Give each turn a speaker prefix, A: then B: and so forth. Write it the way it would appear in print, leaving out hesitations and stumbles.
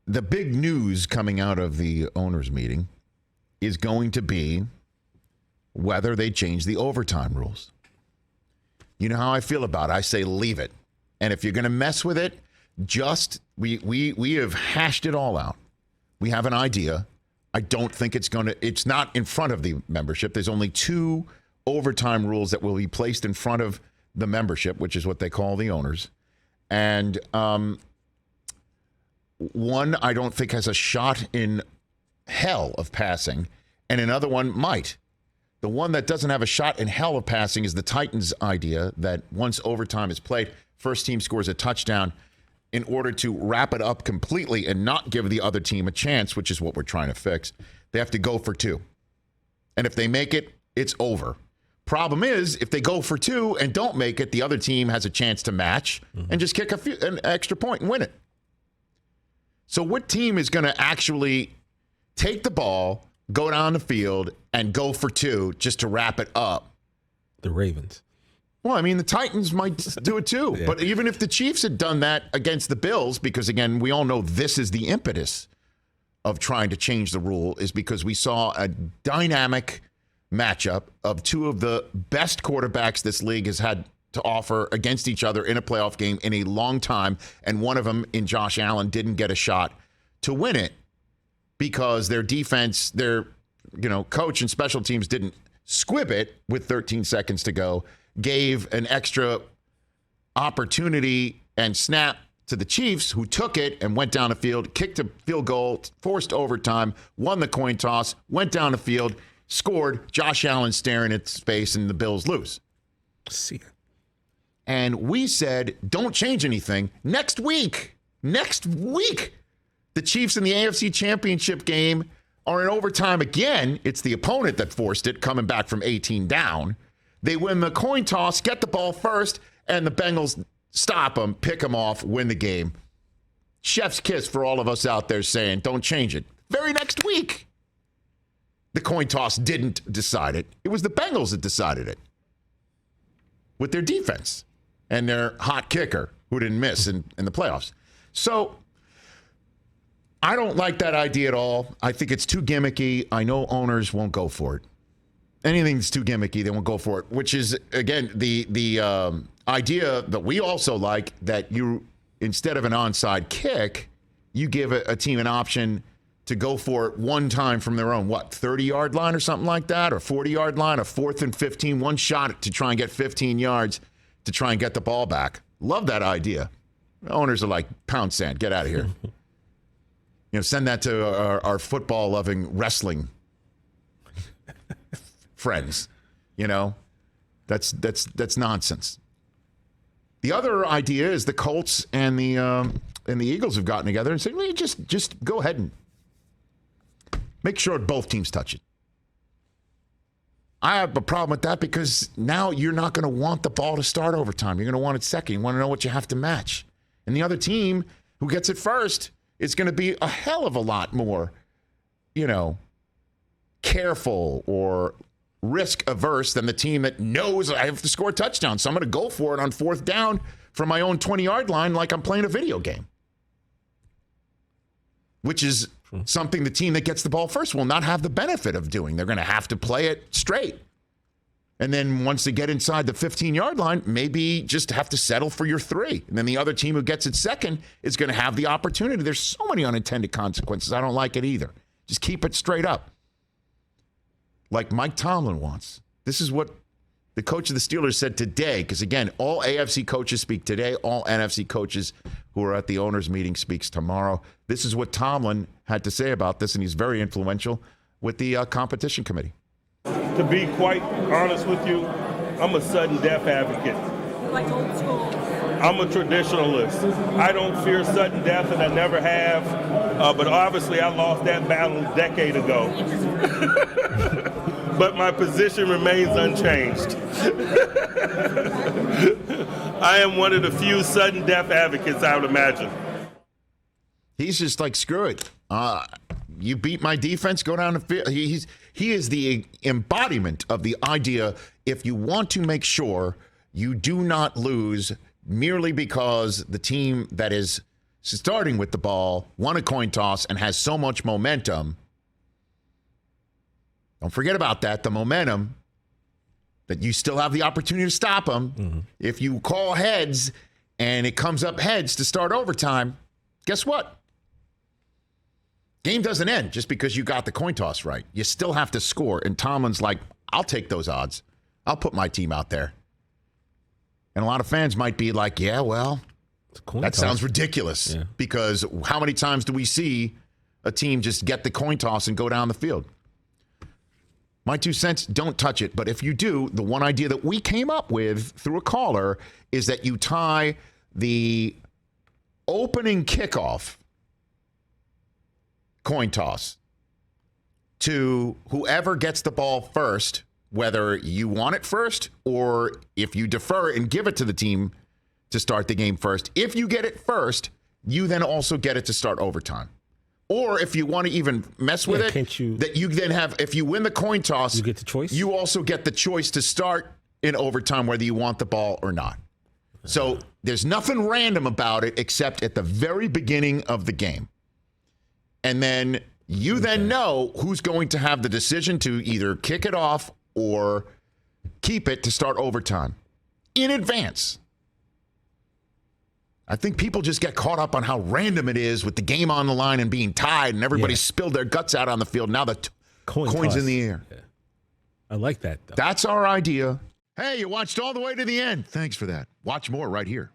A: the big news coming out of the owners' meeting is going to be whether they change the overtime rules. You know how I feel about it. I say leave it. And if you're going to mess with it, we have hashed it all out. We have an idea. I don't think it's not in front of the membership. There's only 2 overtime rules that will be placed in front of the membership, which is what they call the owners. And one I don't think has a shot in hell of passing, and another one might. The one that doesn't have a shot in hell of passing is the Titans' idea that once overtime is played, first team scores a touchdown in order to wrap it up completely and not give the other team a chance, which is what we're trying to fix. They have to go for 2. And if they make it, it's over. Problem is, if they go for 2 and don't make it, the other team has a chance to match and just kick an extra point and win it. So what team is going to actually take the ball, go down the field, and go for 2 just to wrap it up?
B: The Ravens.
A: Well, I mean, the Titans might do it too. Yeah. But even if the Chiefs had done that against the Bills, because, again, we all know this is the impetus of trying to change the rule, is because we saw a dynamic matchup of 2 of the best quarterbacks this league has had to offer against each other in a playoff game in a long time. And one of them, in Josh Allen, didn't get a shot to win it because their defense, their coach and special teams didn't squib it with 13 seconds to go, gave an extra opportunity and snap to the Chiefs, who took it and went down the field, kicked a field goal, forced overtime, won the coin toss, went down the field, scored. Josh Allen staring at space, and the Bills lose.
B: See.
A: And we said, don't change anything. Next week, the Chiefs in the AFC Championship game are in overtime again. It's the opponent that forced it, coming back from 18 down. They win the coin toss, get the ball first, and the Bengals stop them, pick them off, win the game. Chef's kiss for all of us out there saying, don't change it. Very next week, the coin toss didn't decide it. It was the Bengals that decided it with their defense and their hot kicker who didn't miss in the playoffs. So I don't like that idea at all. I think it's too gimmicky. I know owners won't go for it. Anything that's too gimmicky, they won't go for it, which is, again, the idea that we also like, that you, instead of an onside kick, you give a team an option to go for it one time from their own, 30-yard line or something like that, or 40-yard line, a 4th and 15, one shot to try and get 15 yards to try and get the ball back. Love that idea. The owners are like, pound sand, get out of here. Send that to our football-loving wrestling friends. That's nonsense. The other idea is the Colts and the Eagles have gotten together and said, well, just go ahead and make sure both teams touch it. I have a problem with that because now you're not going to want the ball to start overtime. You're going to want it second. You want to know what you have to match. And the other team who gets it first is going to be a hell of a lot more, careful or risk averse than the team that knows I have to score a touchdown. So I'm going to go for it on 4th down from my own 20-yard line like I'm playing a video game, which is something the team that gets the ball first will not have the benefit of doing. They're going to have to play it straight. And then once they get inside the 15-yard line, maybe just have to settle for your 3. And then the other team who gets it second is going to have the opportunity. There's so many unintended consequences. I don't like it either. Just keep it straight up. Like Mike Tomlin wants. This is what the coach of the Steelers said today, because, again, all AFC coaches speak today. All NFC coaches who are at the owners' meeting speaks tomorrow. This is what Tomlin had to say about this, and he's very influential with the competition committee.
C: To be quite honest with you, I'm a sudden death advocate.
D: Like old school.
C: I'm a traditionalist. I don't fear sudden death, and I never have. But obviously, I lost that battle a decade ago. But my position remains unchanged. I am one of the few sudden death advocates, I would imagine.
A: He's just like, screw it. You beat my defense, go down the field. He is the embodiment of the idea, if you want to make sure you do not lose merely because the team that is starting with the ball, won a coin toss, and has so much momentum. Don't forget about that, the momentum, that you still have the opportunity to stop them. Mm-hmm. If you call heads and it comes up heads to start overtime, guess what? Game doesn't end just because you got the coin toss right. You still have to score. And Tomlin's like, I'll take those odds. I'll put my team out there. And a lot of fans might be like, yeah, well, that sounds ridiculous. Yeah. Because how many times do we see a team just get the coin toss and go down the field? My 2 cents, don't touch it. But if you do, the one idea that we came up with through a caller is that you tie the opening kickoff coin toss to whoever gets the ball first, whether you want it first or if you defer and give it to the team to start the game first. If you get it first, you then also get it to start overtime. Or if you want to even mess with that you then have, if you win the coin toss,
B: you get the choice.
A: You also get the choice to start in overtime, whether you want the ball or not. So there's nothing random about it except at the very beginning of the game. And then you then know who's going to have the decision to either kick it off or keep it to start overtime in advance. I think people just get caught up on how random it is with the game on the line and being tied and everybody spilled their guts out on the field. Now the coin's in the air.
B: Yeah. I like that, though.
A: That's our idea. Hey, you watched all the way to the end. Thanks for that. Watch more right here.